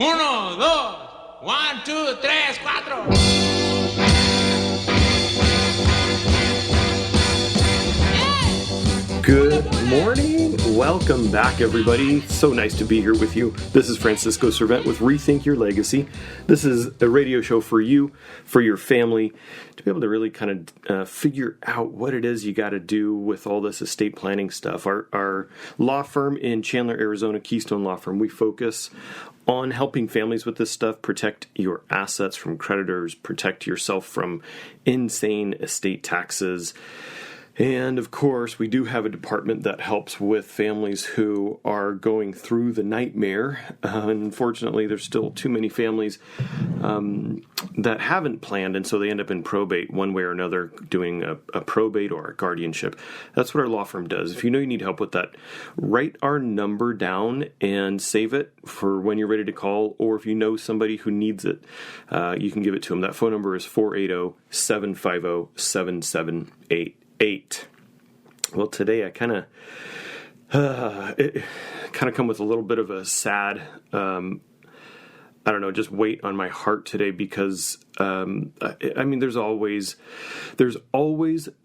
Uno, dos, one, two, tres, cuatro. Good morning. Welcome back, everybody. So nice to be here with you. This is Francisco Servent with Rethink Your Legacy. This is a radio show for you, for your family, to be able to really kind of figure out what it is you got to do with all this estate planning stuff. Our law firm in Chandler, Arizona, Keystone Law Firm, we focus on helping families with this stuff, protect your assets from creditors, protect yourself from insane estate taxes. And of course, we do have a department that helps with families who are going through the nightmare. Unfortunately, there's still too many families that haven't planned, and so they end up in probate one way or another, doing a probate or a guardianship. That's what our law firm does. If you know you need help with that, write our number down and save it for when you're ready to call, or if you know somebody who needs it, you can give it to them. That phone number is 480-750-7788. Well, today I kind of come with a little bit of a sad, just weight on my heart today because there's always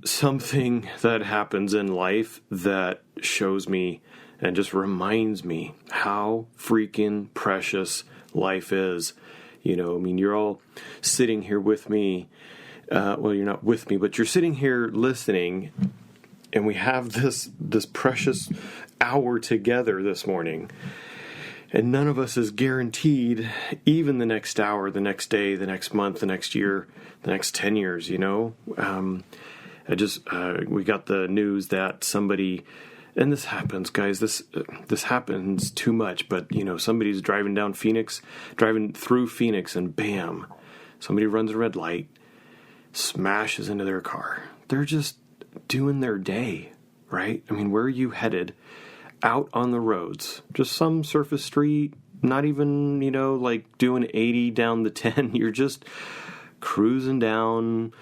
something that happens in life that shows me and just reminds me how freaking precious life is. You're all sitting here with me. Well, you're not with me, but you're sitting here listening, and we have this precious hour together this morning, and none of us is guaranteed even the next hour, the next day, the next month, the next year, the next 10 years, We got the news that somebody, and this happens, guys, this happens too much, but, somebody's driving through Phoenix, and bam, somebody runs a red light, smashes into their car. They're just doing their day, right? Where are you headed? Out on the roads. Just some surface street, not even, doing 80 down the 10. You're just cruising down,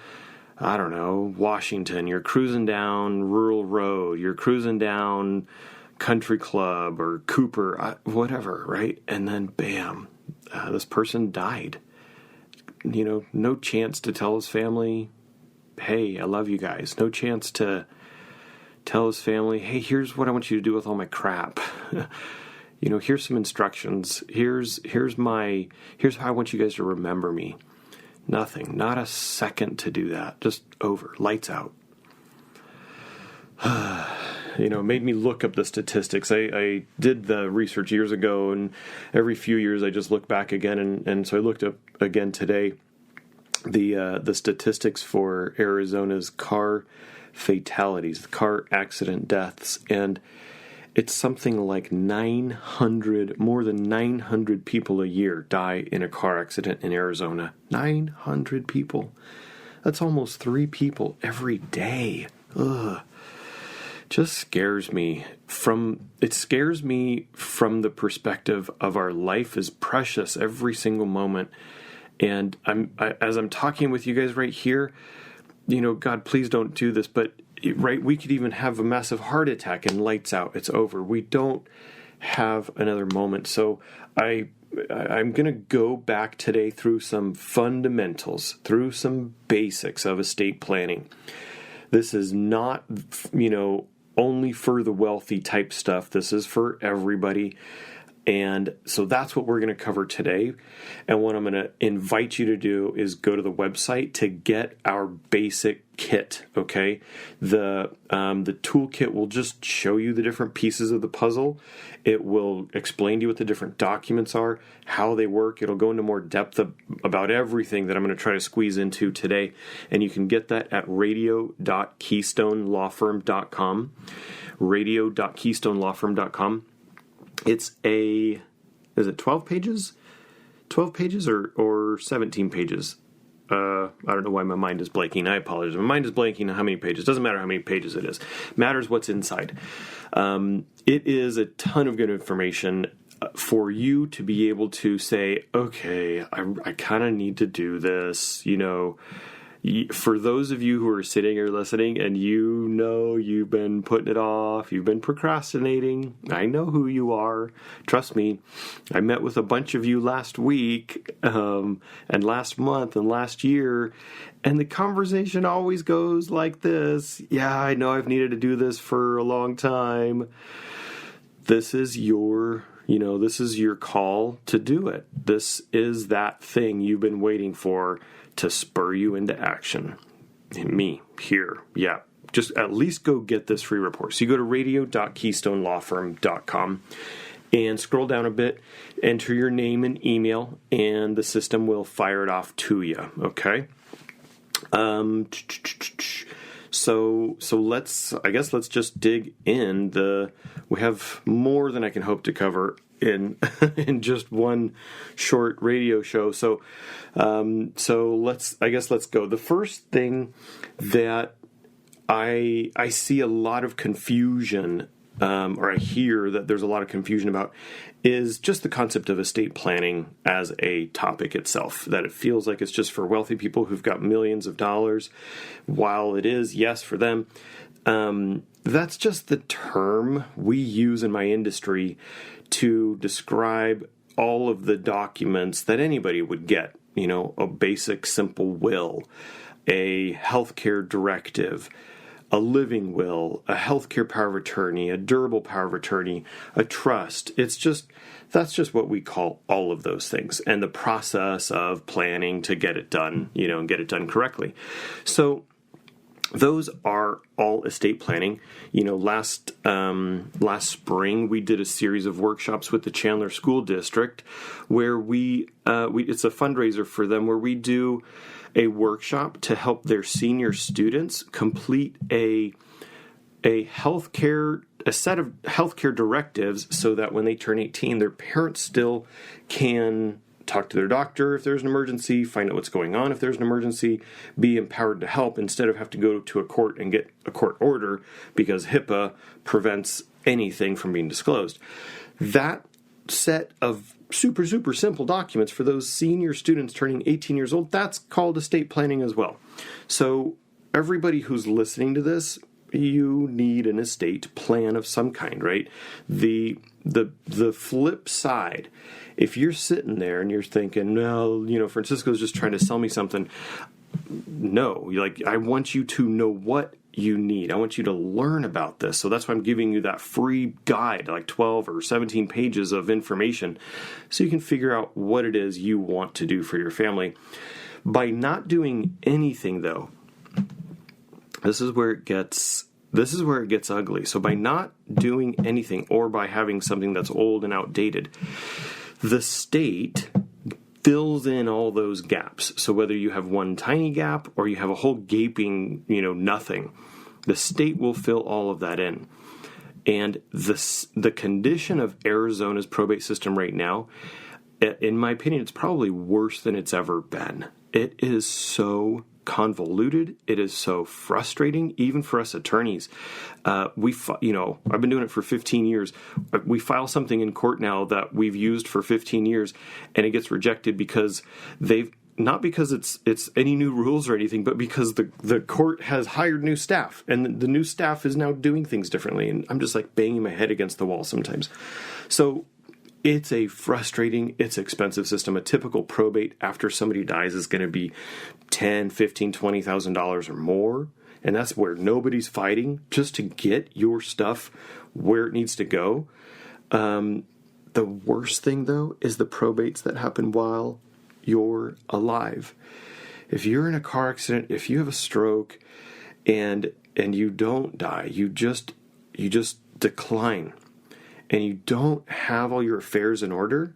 Washington. You're cruising down Rural Road. You're cruising down Country Club or Cooper, whatever, right? And then, bam, this person died. No chance to tell his family, hey, I love you guys. No chance to tell his family, hey, here's what I want you to do with all my crap. Here's some instructions. Here's how I want you guys to remember me. Nothing. Not a second to do that. Just over. Lights out. It made me look up the statistics. I did the research years ago, and every few years I just look back again, and so I looked up again today the statistics for Arizona's car fatalities, the car accident deaths, and it's something like more than 900 people a year die in a car accident in Arizona. 900 people. That's almost 3 people every day. Ugh. Just scares me from the perspective of our life is precious every single moment. And as I'm talking with you guys right here, God, please don't do this. But right, we could even have a massive heart attack and lights out. It's over. We don't have another moment. So I'm going to go back today through some fundamentals, through some basics of estate planning. This is not, only for the wealthy type stuff. This is for everybody. And so that's what we're going to cover today. And what I'm going to invite you to do is go to the website to get our basic kit, okay? The toolkit will just show you the different pieces of the puzzle. It will explain to you what the different documents are, how they work. It'll go into more depth about everything that I'm going to try to squeeze into today. And you can get that at radio.keystonelawfirm.com, radio.keystonelawfirm.com. It's is it 12 pages? 12 pages or 17 pages? I don't know why my mind is blanking. I apologize. My mind is blanking on how many pages. Doesn't matter how many pages it is. Matters what's inside. It is a ton of good information for you to be able to say, okay, I kind of need to do this, For those of you who are sitting here listening and you know you've been putting it off, you've been procrastinating, I know who you are. Trust me, I met with a bunch of you last week and last month and last year, and the conversation always goes like this. Yeah, I know I've needed to do this for a long time. This is your call to do it. This is that thing you've been waiting for to spur you into action. And me, here, yeah. Just at least go get this free report. So you go to radio.keystonelawfirm.com and scroll down a bit, enter your name and email, and the system will fire it off to you, okay? So let's just dig in. We have more than I can hope to cover in just one short radio show. So let's go. The first thing that I see a lot of confusion, or I hear that there's a lot of confusion about, is just the concept of estate planning as a topic itself, that it feels like it's just for wealthy people who've got millions of dollars. While it is, yes, for them, that's just the term we use in my industry to describe all of the documents that anybody would get. A basic, simple will, a healthcare directive, a living will, a healthcare power of attorney, a durable power of attorney, a trust. That's just what we call all of those things, and the process of planning to get it done, and get it done correctly. So those are all estate planning. Last spring we did a series of workshops with the Chandler School District where we it's a fundraiser for them, where we do a workshop to help their senior students complete a set of healthcare directives, so that when they turn 18, their parents still can talk to their doctor if there's an emergency, find out what's going on if there's an emergency, be empowered to help instead of have to go to a court and get a court order because HIPAA prevents anything from being disclosed. That set of super, super simple documents for those senior students turning 18 years old, that's called estate planning as well. So everybody who's listening to this, you need an estate plan of some kind, right? The flip side, if you're sitting there and you're thinking, no, Francisco's just trying to sell me something. No, I want you to know what you need. I want you to learn about this. So that's why I'm giving you that free guide, like 12 or 17 pages of information, so you can figure out what it is you want to do for your family. By not doing anything, though, this is where it gets ugly. So by not doing anything, or by having something that's old and outdated, the state fills in all those gaps. So whether you have one tiny gap or you have a whole gaping, nothing, the state will fill all of that in. And the condition of Arizona's probate system right now, in my opinion, it's probably worse than it's ever been. It is so convoluted. It is so frustrating, even for us attorneys. I've been doing it for 15 years. We file something in court now that we've used for 15 years, and it gets rejected because not because it's any new rules or anything, but because the court has hired new staff, and the new staff is now doing things differently. And I'm just banging my head against the wall sometimes. So it's a frustrating, it's expensive system. A typical probate after somebody dies is going to be $10,000, $15,000, $20,000 or more. And that's where nobody's fighting just to get your stuff where it needs to go. The worst thing, though, is the probates that happen while you're alive. If you're in a car accident, if you have a stroke, and you don't die, you just decline, and you don't have all your affairs in order,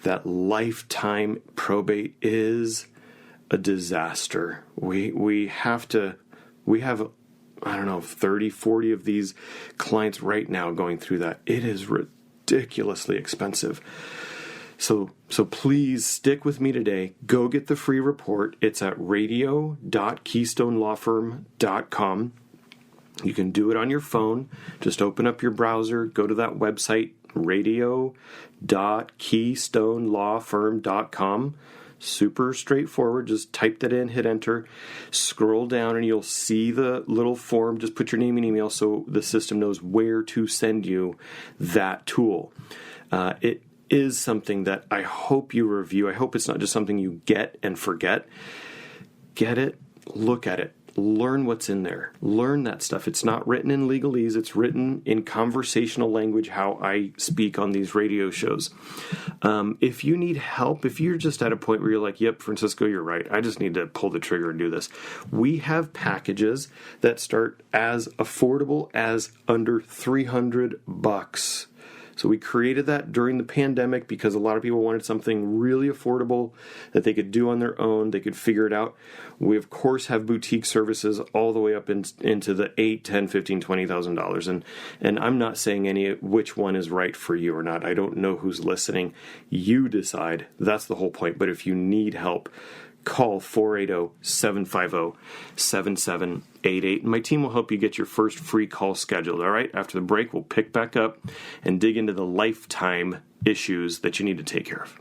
that lifetime probate is a disaster. We have, I don't know, 30, 40 of these clients right now going through that. It is ridiculously expensive. So please stick with me today. Go get the free report. It's at radio.keystonelawfirm.com. You can do it on your phone. Just open up your browser, go to that website, radio.keystonelawfirm.com. super straightforward. Just type that in, hit enter, scroll down, and you'll see the little form. Just put your name and email so the system knows where to send you that tool. It is something that I hope you review. I hope it's not just something you get and forget. Get it, look at it, learn what's in there. Learn that stuff. It's not written in legalese. It's written in conversational language, how I speak on these radio shows. If you need help, if you're just at a point where you're like, yep, Francisco, you're right, I just need to pull the trigger and do this. We have packages that start as affordable as under $300. So we created that during the pandemic because a lot of people wanted something really affordable that they could do on their own. They could figure it out. We, of course, have boutique services all the way up into the $8,000, $10,000, $15,000, $20,000. And I'm not saying which one is right for you or not. I don't know who's listening. You decide. That's the whole point. But if you need help, call 480-750-7788. And my team will help you get your first free call scheduled, all right? After the break, we'll pick back up and dig into the lifetime issues that you need to take care of.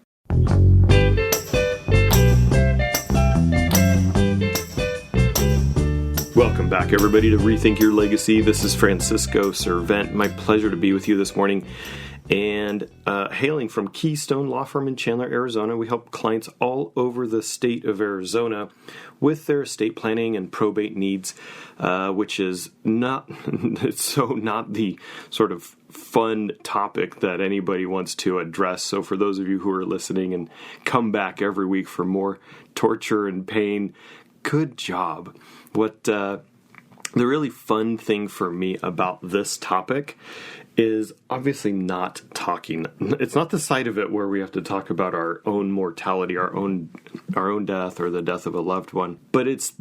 Welcome back, everybody, to Rethink Your Legacy. This is Francisco Servent. My pleasure to be with you this morning. And hailing from Keystone Law Firm in Chandler, Arizona, we help clients all over the state of Arizona with their estate planning and probate needs, which is not the sort of fun topic that anybody wants to address. So for those of you who are listening and come back every week for more torture and pain, good job. What the really fun thing for me about this topic is obviously not talking. It's not the side of it where we have to talk about our own mortality, our own death, or the death of a loved one. But it's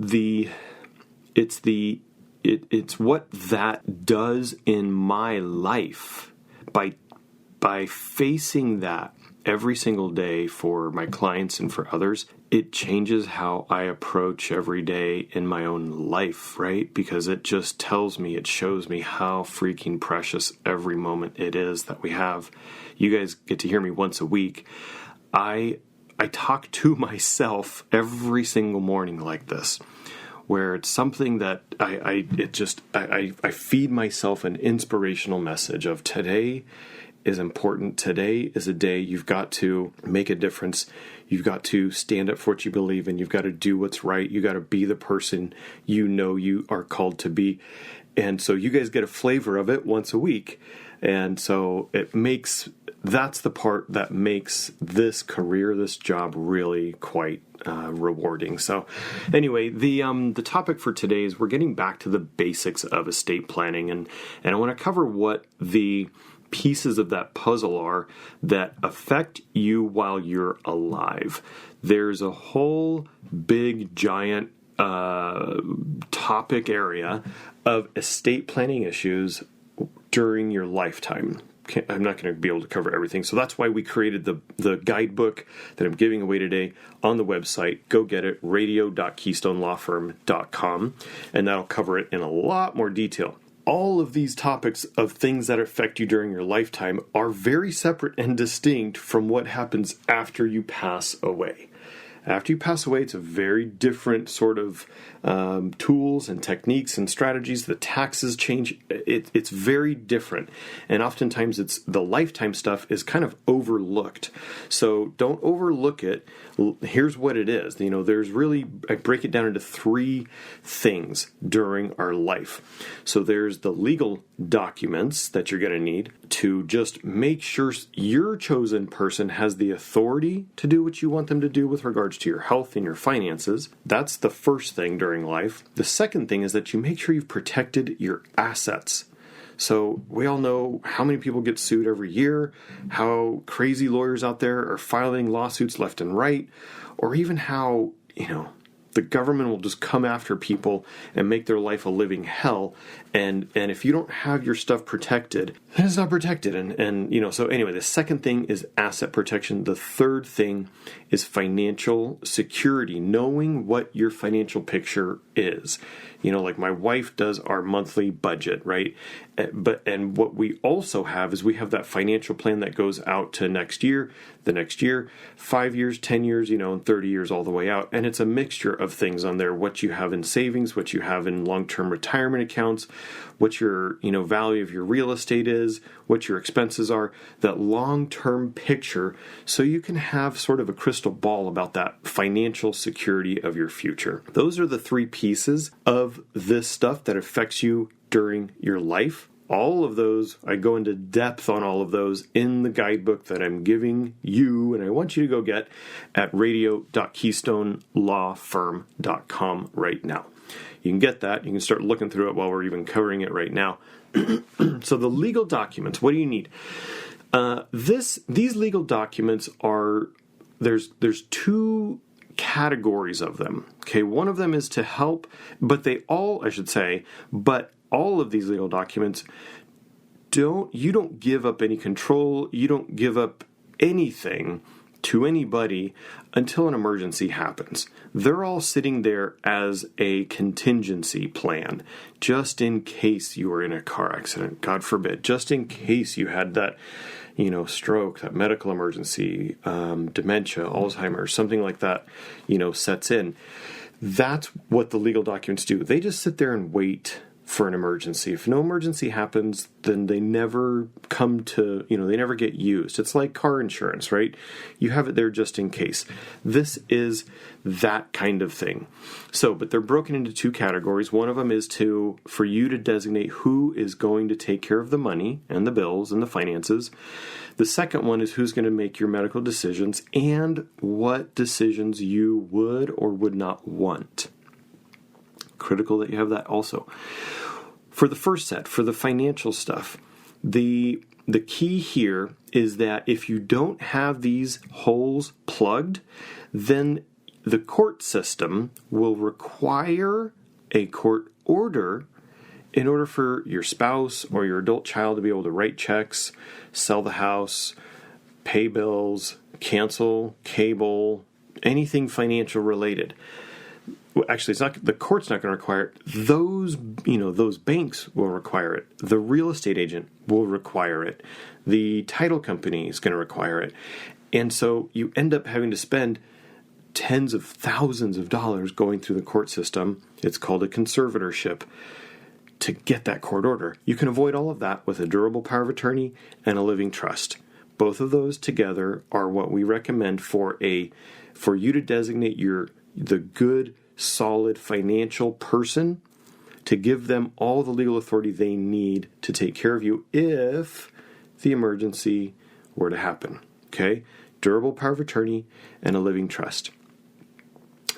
what that does in my life by facing that every single day for my clients and for others. It changes how I approach every day in my own life, right? Because it just tells me, it shows me how freaking precious every moment it is that we have. You guys get to hear me once a week. I talk to myself every single morning like this, where it's something that I feed myself an inspirational message of today is important. Today is a day you've got to make a difference. You've got to stand up for what you believe in. You've got to do what's right. You got to be the person you know you are called to be. And so you guys get a flavor of it once a week. And so that's the part that makes this career, this job really quite rewarding. So anyway, the topic for today is we're getting back to the basics of estate planning. And I want to cover what the pieces of that puzzle are that affect you while you're alive. There's a whole big giant topic area of estate planning issues during your lifetime. I'm not going to be able to cover everything. So that's why we created the guidebook that I'm giving away today on the website. Go get it, radio.keystonelawfirm.com, and that'll cover it in a lot more detail. All of these topics of things that affect you during your lifetime are very separate and distinct from what happens after you pass away. After you pass away, it's a very different sort of tools and techniques and strategies. The taxes change. It's very different. And oftentimes it's the lifetime stuff is kind of overlooked. So don't overlook it. Here's what it is. There's really, I break it down into three things during our life. So there's the legal documents that you're going to need to just make sure your chosen person has the authority to do what you want them to do with regards to your health and your finances. That's the first thing during life. The second thing is that you make sure you've protected your assets. So we all know how many people get sued every year, how crazy lawyers out there are filing lawsuits left and right, or even how, the government will just come after people and make their life a living hell. And if you don't have your stuff protected, then it's not protected. And so anyway, the second thing is asset protection. The third thing is financial security, knowing what your financial picture is. Like my wife does our monthly budget, right? And what we also have is we have that financial plan that goes out to next year, the next year, 5 years, 10 years, and 30 years all the way out. And it's a mixture of things on there, what you have in savings, what you have in long-term retirement accounts, what your, value of your real estate is, what your expenses are, that long-term picture, so you can have sort of a crystal ball about that financial security of your future. Those are the three pieces of this stuff that affects you during your life. All of those, I go into depth on all of those in the guidebook that I'm giving you, and I want you to go get at radio.keystonelawfirm.com right now. You can get that. You can start looking through it while we're even covering it right now. So the legal documents, what do you need? These legal documents are, there's two categories of them. Okay, one of them is to help, but all of these legal documents you don't give up any control, you don't give up anything to anybody until an emergency happens. They're all sitting there as a contingency plan, just in case you were in a car accident, God forbid, just in case you had that, stroke, that medical emergency, dementia, Alzheimer's, something like that, sets in. That's what the legal documents do. They just sit there and wait for an emergency. If no emergency happens, then they never come to, they never get used. It's like car insurance, right? You have it there just in case. This is that kind of thing. So, but they're broken into two categories. One of them is for you to designate who is going to take care of the money and the bills and the finances. The second one is who's going to make your medical decisions and what decisions you would or would not want. Critical that you have that also. For the first set, for the financial stuff, the key here is that if you don't have these holes plugged, then the court system will require a court order in order for your spouse or your adult child to be able to write checks, sell the house, pay bills, cancel cable, anything financial related. Well, actually, the court's not going to require it. Those banks will require it. The real estate agent will require it. The title company is going to require it. And so you end up having to spend tens of thousands of dollars going through the court system. It's called a conservatorship to get that court order. You can avoid all of that with a durable power of attorney and a living trust. Both of those together are what we recommend for you to designate the good, solid financial person, to give them all the legal authority they need to take care of you if the emergency were to happen. Okay? Durable power of attorney and a living trust.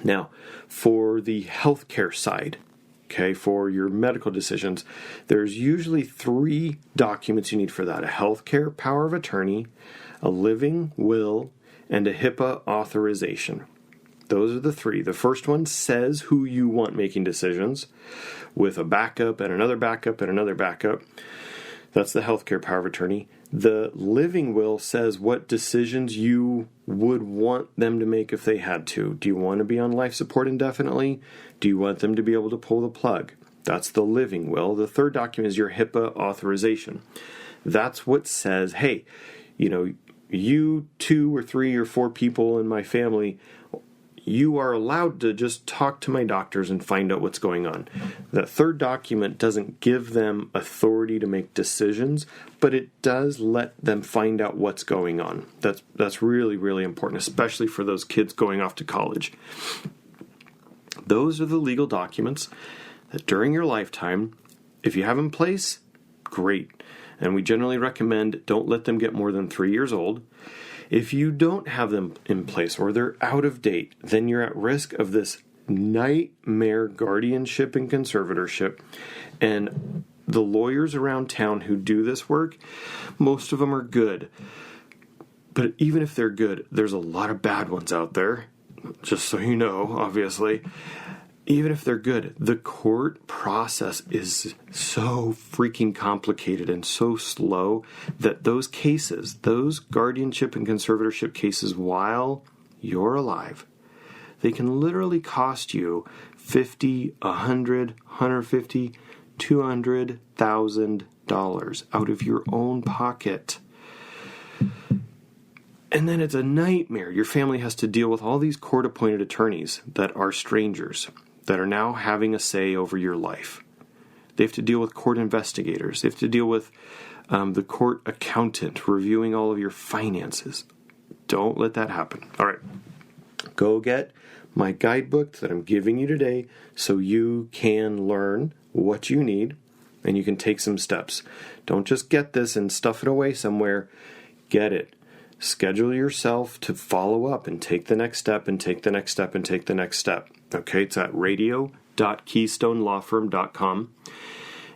Now, for the healthcare side, okay, for your medical decisions, there's usually 3 documents you need for that: a healthcare power of attorney, a living will, and a HIPAA authorization. Those are the 3. The first one says who you want making decisions, with a backup and another backup and another backup. That's the healthcare power of attorney. The living will says what decisions you would want them to make if they had to. Do you want to be on life support indefinitely? Do you want them to be able to pull the plug? That's the living will. The third document is your HIPAA authorization. That's what says, hey, you 2 or 3 or 4 people in my family, you are allowed to just talk to my doctors and find out what's going on. The third document doesn't give them authority to make decisions, but it does let them find out what's going on. That's really, really important, especially for those kids going off to college. Those are the legal documents that during your lifetime, if you have in place, great. And we generally recommend don't let them get more than 3 years old. If you don't have them in place or they're out of date, then you're at risk of this nightmare guardianship and conservatorship. And the lawyers around town who do this work, most of them are good. But even if they're good, there's a lot of bad ones out there just so you know, obviously, even if they're good, the court process is so freaking complicated and so slow that those cases, those guardianship and conservatorship cases while you're alive, they can literally cost you $50, $100, $150, $200,000 out of your own pocket. And then it's a nightmare. Your family has to deal with all these court-appointed attorneys that are strangers, that are now having a say over your life. They have to deal with court investigators. They have to deal with the court accountant reviewing all of your finances. Don't let that happen. All right. Go get my guidebook that I'm giving you today so you can learn what you need and you can take some steps. Don't just get this and stuff it away somewhere. Get it. Schedule yourself to follow up and take the next step and take the next step and take the next step. Okay, it's at radio.keystonelawfirm.com.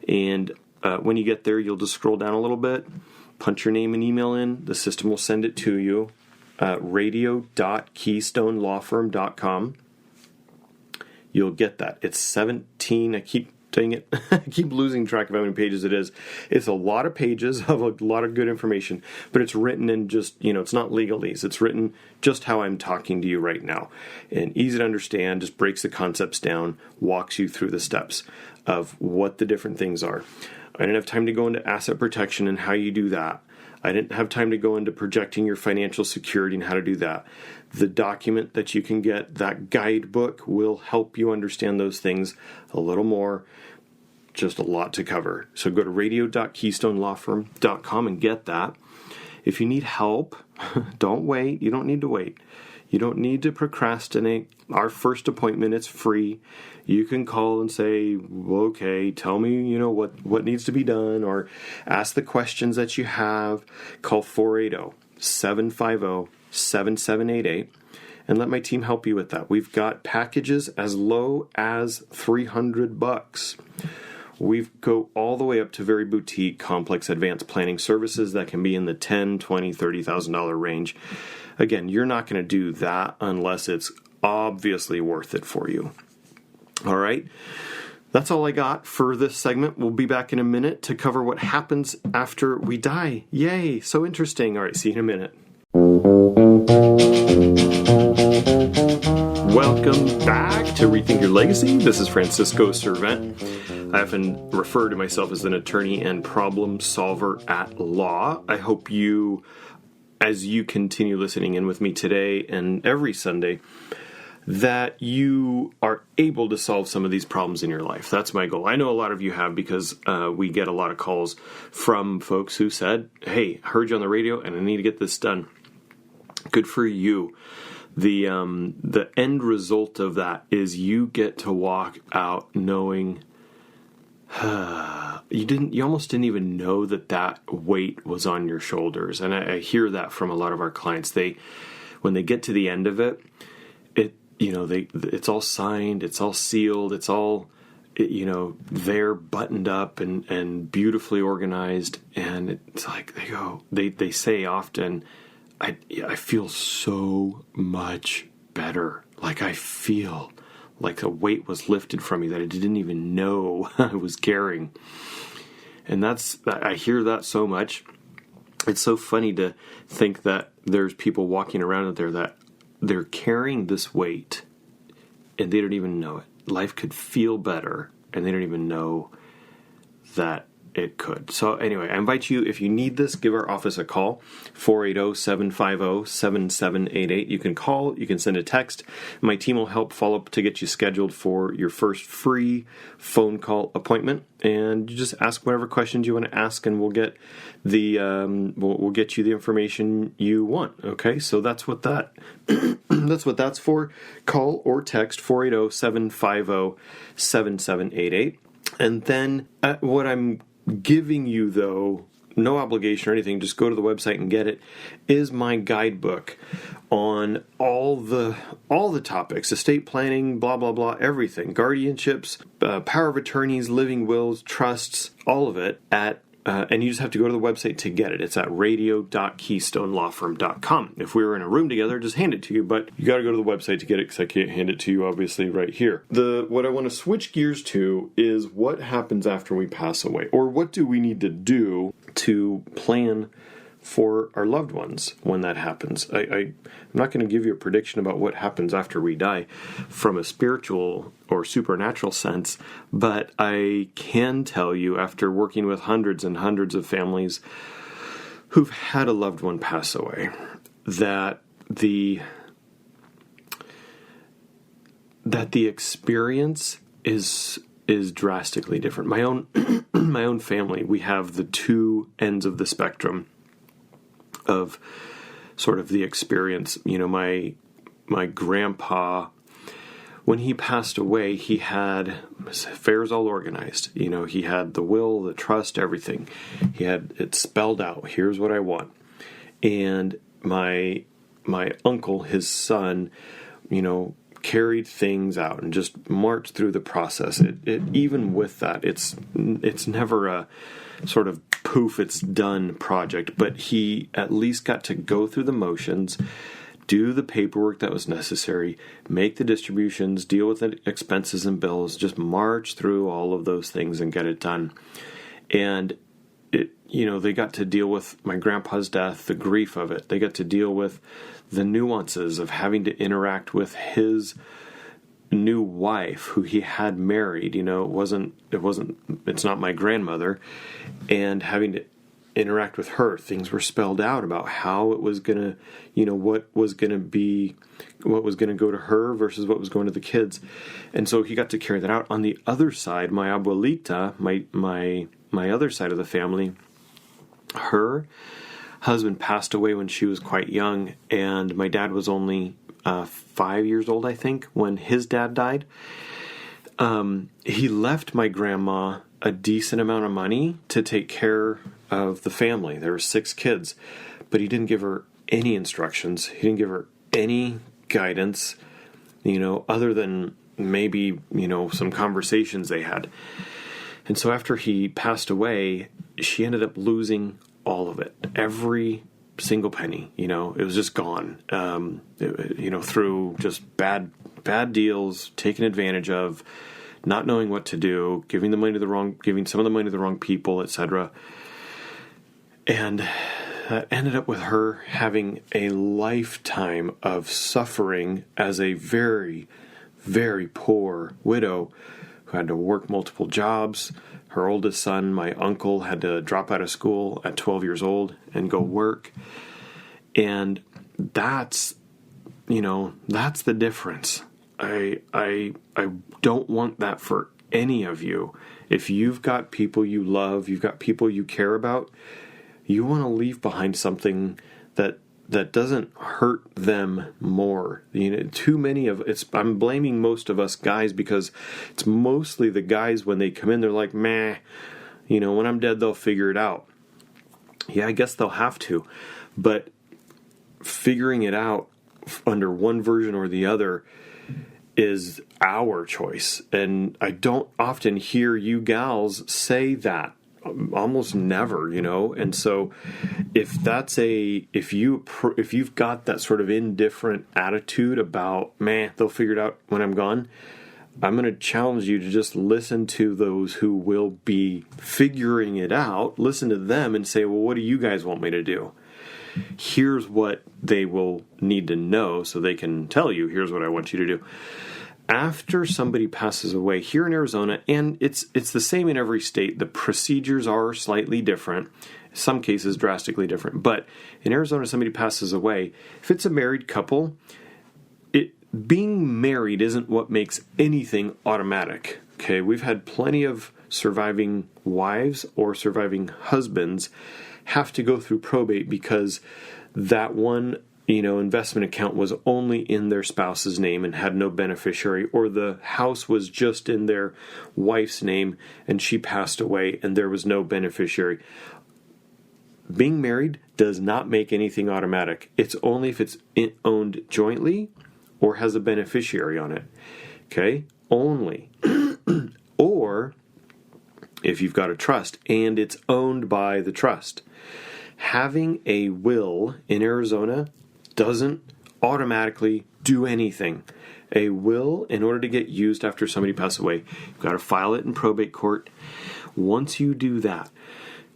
And when you get there, you'll just scroll down a little bit, punch your name and email in. The system will send it to you. Radio.keystonelawfirm.com. You'll get that. It's 17. I keep losing track of how many pages it is. It's a lot of pages of a lot of good information, but it's written in just, it's not legalese. It's written just how I'm talking to you right now. And easy to understand, just breaks the concepts down, walks you through the steps of what the different things are. I didn't have time to go into asset protection and how you do that. I didn't have time to go into projecting your financial security and how to do that. The document that you can get, that guidebook, will help you understand those things a little more. Just a lot to cover. So go to radio.keystonelawfirm.com and get that. If you need help, don't wait. You don't need to wait. You don't need to procrastinate. Our first appointment is free. You can call and say, okay, tell me, what needs to be done, or ask the questions that you have. Call 480-750-7788 and let my team help you with that. We've got packages as low as $300. We go all the way up to very boutique, complex, advanced planning services that can be in the $10,000, $20,000, $30,000 range. Again, you're not going to do that unless it's obviously worth it for you. All right. That's all I got for this segment. We'll be back in a minute to cover what happens after we die. Yay. So interesting. All right. See you in a minute. Welcome back to Rethink Your Legacy. This is Francisco Servent. I often refer to myself as an attorney and problem solver at law. I hope you, as you continue listening in with me today and every Sunday, that you are able to solve some of these problems in your life. That's my goal. I know a lot of you have, because we get a lot of calls from folks who said, hey, I heard you on the radio and I need to get this done. Good for you. The end result of that is you get to walk out knowing you almost didn't even know that weight was on your shoulders. And I hear that from a lot of our clients. When they get to the end of it, it's all signed, it's all sealed, it's all, they're buttoned up and beautifully organized. And it's like they say often, I feel so much better. Like I feel like a weight was lifted from me that I didn't even know I was carrying. And I hear that so much. It's so funny to think that there's people walking around out there that they're carrying this weight and they don't even know it. Life could feel better and they don't even know that it could. So anyway, I invite you, if you need this, give our office a call, 480-750-7788. You can call, you can send a text. My team will help follow up to get you scheduled for your first free phone call appointment. And you just ask whatever questions you want to ask, and we'll get we'll get you the information you want. Okay, so that's what that's for. Call or text 480-750-7788. And then what I'm giving you, though, no obligation or anything, just go to the website and get it, is my guidebook on all the topics: estate planning, blah, blah, blah, everything, guardianships, power of attorneys, living wills, trusts, all of it at and you just have to go to the website to get it. It's at radio.keystonelawfirm.com. If we were in a room together, I'd just hand it to you, but you got to go to the website to get it because I can't hand it to you, obviously, right here. What I want to switch gears to is what happens after we pass away, or what do we need to do to plan for our loved ones when that happens. I'm not going to give you a prediction about what happens after we die from a spiritual or supernatural sense, but I can tell you, after working with hundreds and hundreds of families who've had a loved one pass away, that the experience is drastically different. My own family, we have the two ends of the spectrum of sort of the experience. You know, my grandpa, when he passed away, he had his affairs all organized. You know, he had the will, the trust, everything. He had it spelled out. Here's what I want. And my uncle, his son, you know, carried things out and just marched through the process. It even with that, it's never a sort of poof, it's done project, but he at least got to go through the motions, do the paperwork that was necessary, make the distributions, deal with the expenses and bills, just march through all of those things and get it done. And they got to deal with my grandpa's death, the grief of it. They got to deal with the nuances of having to interact with his new wife who he had married. You know, it's not my grandmother, and having to interact with her. Things were spelled out about how it was going to, what was going to go to her versus what was going to the kids. And so he got to carry that out. On the other side, my abuelita, my other side of the family, her husband passed away when she was quite young, and my dad was only 5 years old, I think, when his dad died. He left my grandma a decent amount of money to take care of the family. There were 6 kids, but he didn't give her any instructions. He didn't give her any guidance, other than maybe, some conversations they had. And so after he passed away, she ended up losing all of it, every single penny. It was just gone. Through just bad deals, taken advantage of, not knowing what to do, giving some of the money to the wrong people, etc. And that ended up with her having a lifetime of suffering as a very, very poor widow who had to work multiple jobs. Her oldest son, my uncle, had to drop out of school at 12 years old and go work. And that's the difference. I don't want that for any of you. If you've got people you love, you've got people you care about, you want to leave behind something that doesn't hurt them more. Too many of it's. I'm blaming most of us guys because it's mostly the guys when they come in. They're like, meh. When I'm dead, they'll figure it out. Yeah, I guess they'll have to, but figuring it out under one version or the other is our choice. And I don't often hear you gals say that. Almost never, and so if you've got that sort of indifferent attitude about, man, they'll figure it out when I'm gone, I'm going to challenge you to just listen to those who will be figuring it out. Listen to them and say, well, what do you guys want me to do? Here's what they will need to know so they can tell you, here's what I want you to do. After somebody passes away here in Arizona, and it's the same in every state, the procedures are slightly different, some cases drastically different, but in Arizona, somebody passes away, if it's a married couple, being married isn't what makes anything automatic. Okay, we've had plenty of surviving wives or surviving husbands have to go through probate because that one investment account was only in their spouse's name and had no beneficiary, or the house was just in their wife's name and she passed away and there was no beneficiary. Being married does not make anything automatic. It's only if it's owned jointly or has a beneficiary on it. Okay? Only. Or if you've got a trust and it's owned by the trust. Having a will in Arizona doesn't automatically do anything. A will, in order to get used after somebody passes away, you've got to file it in probate court. Once you do that,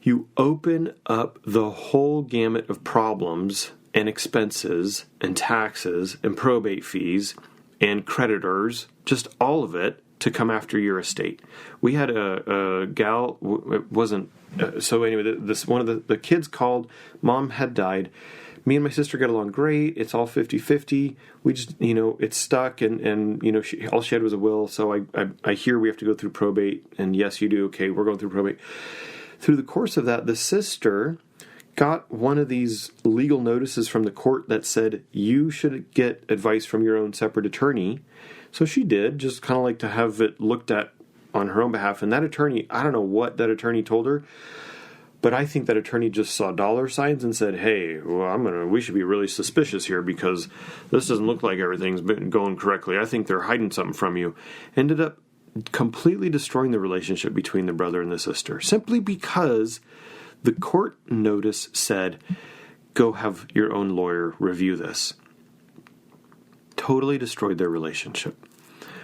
you open up the whole gamut of problems and expenses and taxes and probate fees and creditors, just all of it, to come after your estate. We had a gal, it wasn't, so anyway, this one of the kids called, mom had died. Me and my sister get along great. It's all 50-50. We just, it's stuck, and all she had was a will. So I hear we have to go through probate, and yes, you do. Okay, we're going through probate. Through the course of that, the sister got one of these legal notices from the court that said you should get advice from your own separate attorney. So she did, just kind of like to have it looked at on her own behalf. And that attorney, I don't know what that attorney told her, but I think that attorney just saw dollar signs and said, hey, well, we should be really suspicious here because this doesn't look like everything's been going correctly. I think they're hiding something from you. Ended up completely destroying the relationship between the brother and the sister, simply because the court notice said, go have your own lawyer review this. Totally destroyed their relationship.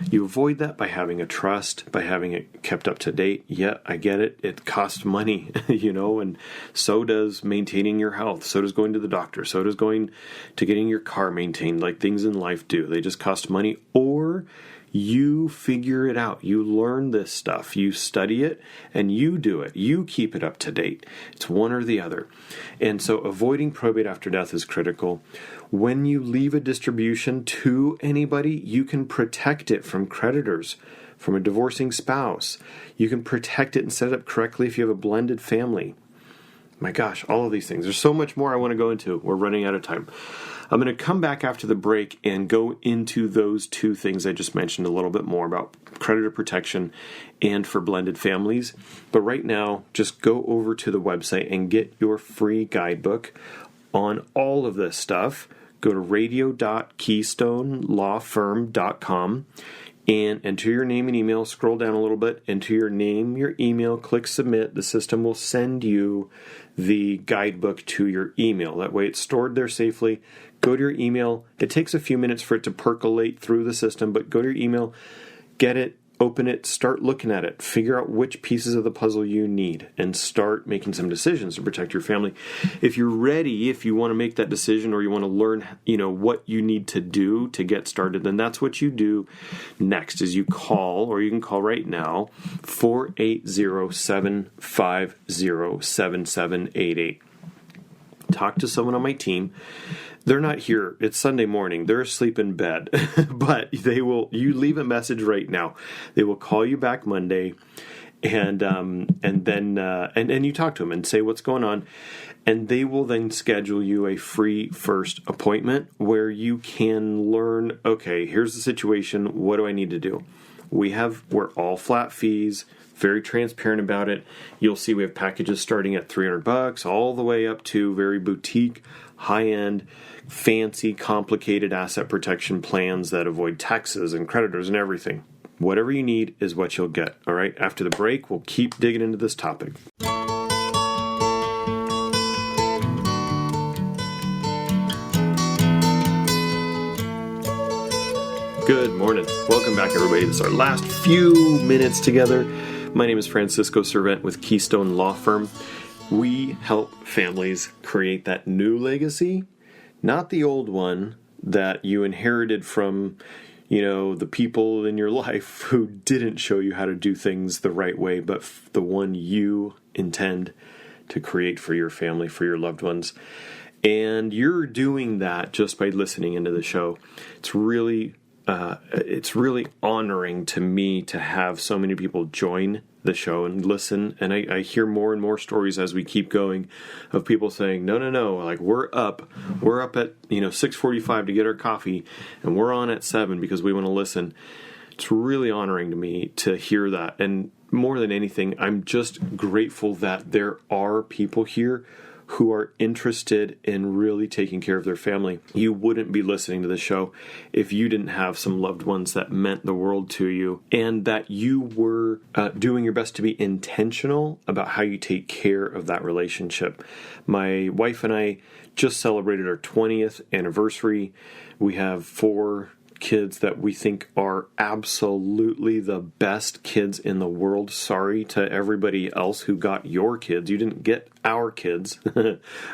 You avoid that by having a trust, by having it kept up to date. Yeah, I get it. It costs money, and so does maintaining your health. So does going to the doctor. So does going to getting your car maintained, like things in life do. They just cost money. Or you figure it out. You learn this stuff. You study it and you do it. You keep it up to date. It's one or the other. And so avoiding probate after death is critical. When you leave a distribution to anybody, you can protect it from creditors, from a divorcing spouse. You can protect it and set it up correctly if you have a blended family. My gosh, all of these things. There's so much more I want to go into. We're running out of time. I'm going to come back after the break and go into those two things I just mentioned a little bit more about creditor protection and for blended families. But right now, just go over to the website and get your free guidebook on all of this stuff. Go to radio.keystonelawfirm.com and enter your name and email. Scroll down a little bit, enter your name, your email, click submit. The system will send you the guidebook to your email. That way it's stored there safely. Go to your email. It takes a few minutes for it to percolate through the system, but go to your email, get it, open it, start looking at it, figure out which pieces of the puzzle you need, and start making some decisions to protect your family. If you're ready, if you want to make that decision or you want to learn, what you need to do to get started, then that's what you do next is you call, or you can call right now, 480-750-7788. Talk to someone on my team. They're not here. It's Sunday morning. They're asleep in bed. But you leave a message right now. They will call you back Monday and then you talk to them and say what's going on. And they will then schedule you a free first appointment where you can learn, okay, here's the situation. What do I need to do? We're all flat fees, very transparent about it. You'll see we have packages starting at $300 all the way up to very boutique, high-end, fancy, complicated asset protection plans that avoid taxes and creditors and everything. Whatever you need is what you'll get. All right, after the break, we'll keep digging into this topic. Good morning. Welcome back, everybody. This is our last few minutes together. My name is Francisco Servent with Keystone Law Firm. We help families create that new legacy, not the old one that you inherited from, the people in your life who didn't show you how to do things the right way, but the one you intend to create for your family, for your loved ones. And you're doing that just by listening into the show. It's really honoring to me to have so many people join the show and listen. And I hear more and more stories as we keep going of people saying, no, like we're up at 6:45 to get our coffee and we're on at 7 because we want to listen. It's really honoring to me to hear that. And more than anything, I'm just grateful that there are people here who are interested in really taking care of their family. You wouldn't be listening to the show if you didn't have some loved ones that meant the world to you, and that you were doing your best to be intentional about how you take care of that relationship. My wife and I just celebrated our 20th anniversary. We have 4 kids that we think are absolutely the best kids in the world. Sorry to everybody else who got your kids. You didn't get our kids.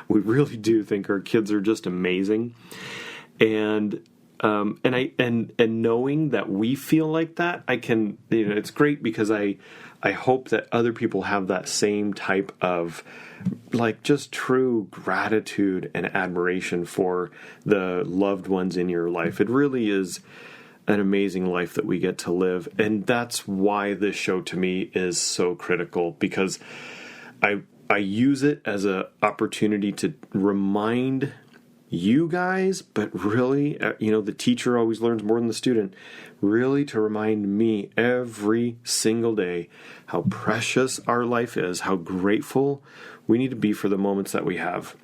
We really do think our kids are just amazing. And knowing that we feel like that, I can, it's great because I hope that other people have that same type of just true gratitude and admiration for the loved ones in your life. It really is an amazing life that we get to live. And that's why this show to me is so critical, because I use it as an opportunity to remind you guys, but really, the teacher always learns more than the student, really to remind me every single day how precious our life is, how grateful we need to be for the moments that we have.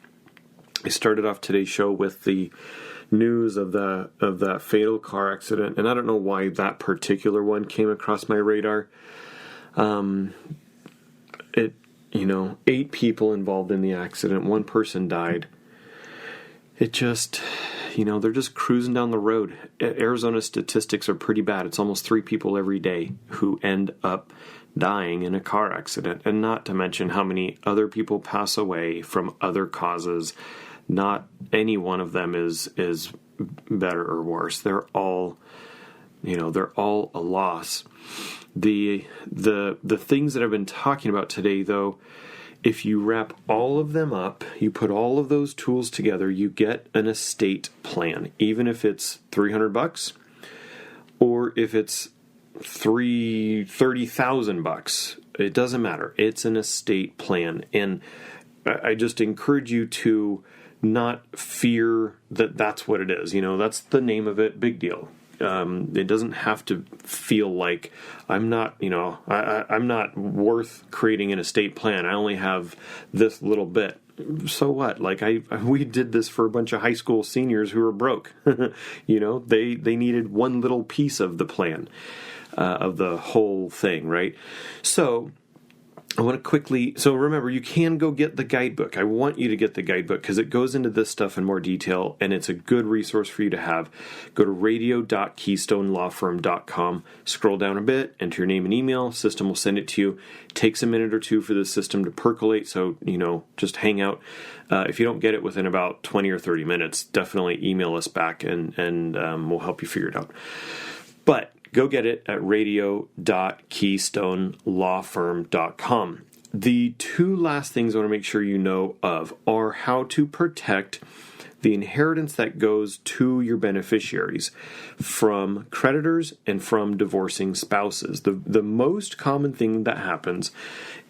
I started off today's show with the news of that fatal car accident, and I don't know why that particular one came across my radar. 8 people involved in the accident, 1 person died. It just, they're just cruising down the road. Arizona statistics are pretty bad. It's almost 3 people every day who end up dying in a car accident, and not to mention how many other people pass away from other causes. Not any one of them is better or worse. They're all a loss. The things that I've been talking about today, though, if you wrap all of them up, you put all of those tools together, you get an estate plan, even if it's $300 or if it's $30,000. It doesn't matter. It's an estate plan. And I just encourage you to not fear that that's what it is. That's the name of it. Big deal. It doesn't have to feel like I'm not worth creating an estate plan. I only have this little bit. So what? We did this for a bunch of high school seniors who were broke. They needed one little piece of the plan, of the whole thing, right? So I want to so remember, you can go get the guidebook. I want you to get the guidebook because it goes into this stuff in more detail, and it's a good resource for you to have. Go to radio.keystonelawfirm.com, scroll down a bit, enter your name and email, system will send it to you. It takes a minute or 2 for the system to percolate, so, just hang out. If you don't get it within about 20 or 30 minutes, definitely email us back, and we'll help you figure it out. But go get it at radio.keystonelawfirm.com. The 2 last things I want to make sure you know of are how to protect the inheritance that goes to your beneficiaries from creditors and from divorcing spouses. The most common thing that happens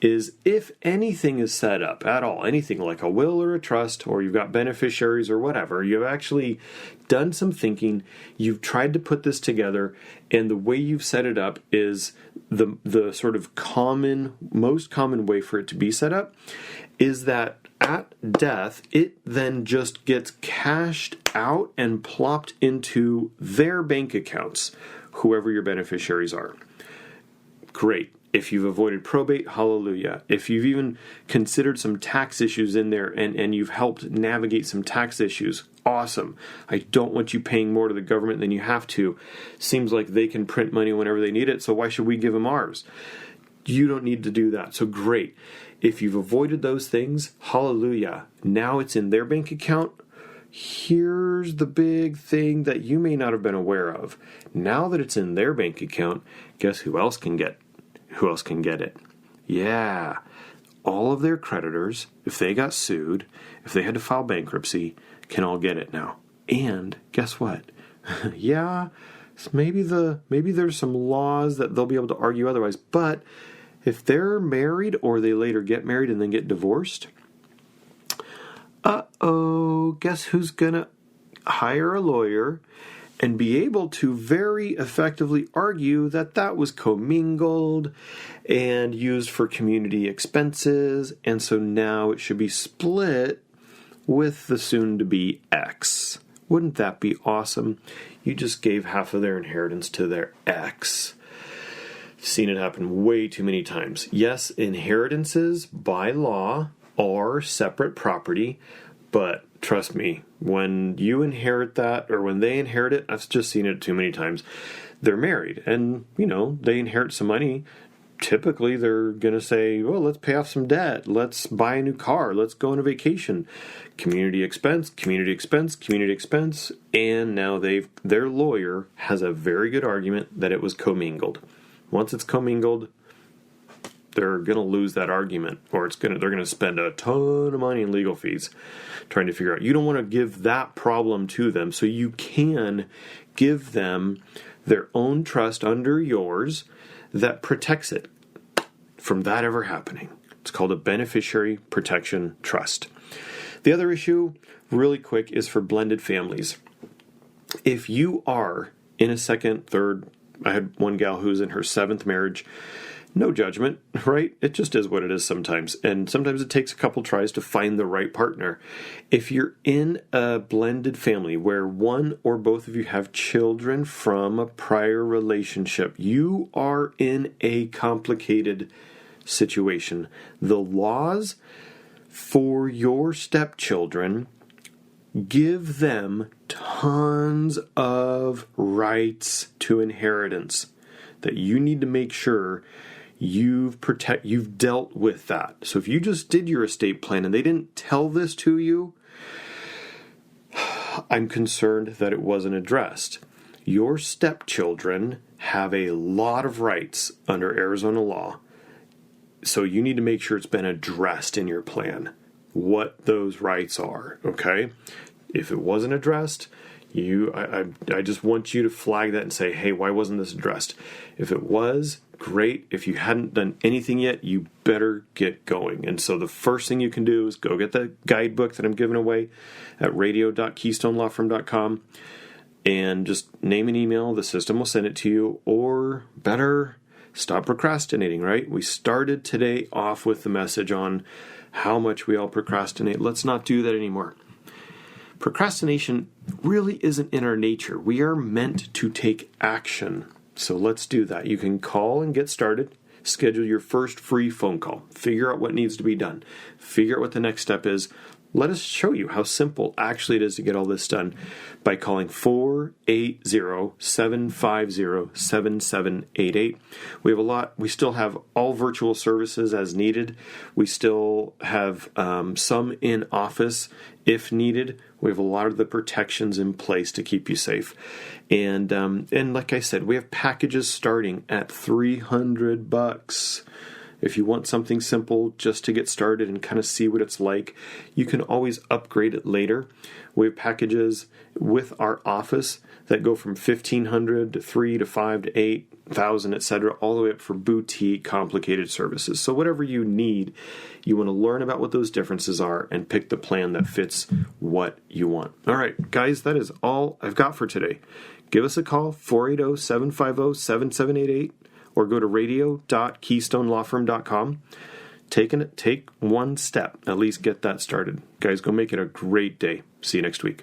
is if anything is set up at all, anything like a will or a trust, or you've got beneficiaries or whatever, you've actually done some thinking, you've tried to put this together, and the way you've set it up is the sort of most common way for it to be set up is that at death, it then just gets cashed out and plopped into their bank accounts, whoever your beneficiaries are. Great. If you've avoided probate, hallelujah. If you've even considered some tax issues in there and you've helped navigate some tax issues, awesome. I don't want you paying more to the government than you have to. Seems like they can print money whenever they need it, so why should we give them ours? You don't need to do that. So great. If you've avoided those things, hallelujah. Now it's in their bank account. Here's the big thing that you may not have been aware of. Now that it's in their bank account, guess who else can get it? Yeah. All of their creditors, if they got sued, if they had to file bankruptcy, can all get it now. And guess what? Yeah, maybe there's some laws that they'll be able to argue otherwise, but if they're married or they later get married and then get divorced, guess who's going to hire a lawyer and be able to very effectively argue that that was commingled and used for community expenses, and so now it should be split with the soon-to-be ex. Wouldn't that be awesome? You just gave half of their inheritance to their ex. Seen it happen way too many times. Yes, inheritances by law are separate property, but trust me, when you inherit that, or when they inherit it, I've just seen it too many times. They're married, and, they inherit some money. Typically, they're going to say, well, let's pay off some debt. Let's buy a new car. Let's go on a vacation. Community expense, community expense, community expense. And now their lawyer has a very good argument that it was commingled. Once it's commingled, they're going to lose that argument, or they're going to spend a ton of money in legal fees trying to figure out. You don't want to give that problem to them, so you can give them their own trust under yours that protects it from that ever happening. It's called a beneficiary protection trust. The other issue, really quick, is for blended families. If you are in a second, third, I had one gal who's in her 7th marriage. No judgment, right? It just is what it is sometimes. And sometimes it takes a couple tries to find the right partner. If you're in a blended family where one or both of you have children from a prior relationship, you are in a complicated situation. The laws for your stepchildren give them tons of rights to inheritance that you need to make sure you've dealt with that. So if you just did your estate plan and they didn't tell this to you, I'm concerned that it wasn't addressed. Your stepchildren have a lot of rights under Arizona law. So you need to make sure it's been addressed in your plan, what those rights are, okay? If it wasn't addressed, I just want you to flag that and say, hey, why wasn't this addressed? If it was, great. If you hadn't done anything yet, you better get going. And so the first thing you can do is go get the guidebook that I'm giving away at radio.keystonelawfirm.com and just name an email. The system will send it to you. Or better, stop procrastinating, right? We started today off with the message on how much we all procrastinate. Let's not do that anymore. Procrastination really isn't in our nature. We are meant to take action. So let's do that. You can call and get started. Schedule your first free phone call. Figure out what needs to be done. Figure out what the next step is. Let us show you how simple actually it is to get all this done by calling 480-750-7788. We have a lot. We still have all virtual services as needed. We still have some in office if needed. We have a lot of the protections in place to keep you safe. And like I said, we have packages starting at $300. If you want something simple just to get started and kind of see what it's like, you can always upgrade it later. We have packages with our office that go from $1,500 to $3,000 to $5,000 to $8,000, etc., all the way up for boutique, complicated services. So whatever you need, you want to learn about what those differences are and pick the plan that fits what you want. All right, guys, that is all I've got for today. Give us a call, 480-750-7788. Or go to radio.keystonelawfirm.com. Take one step. At least get that started. Guys, go make it a great day. See you next week.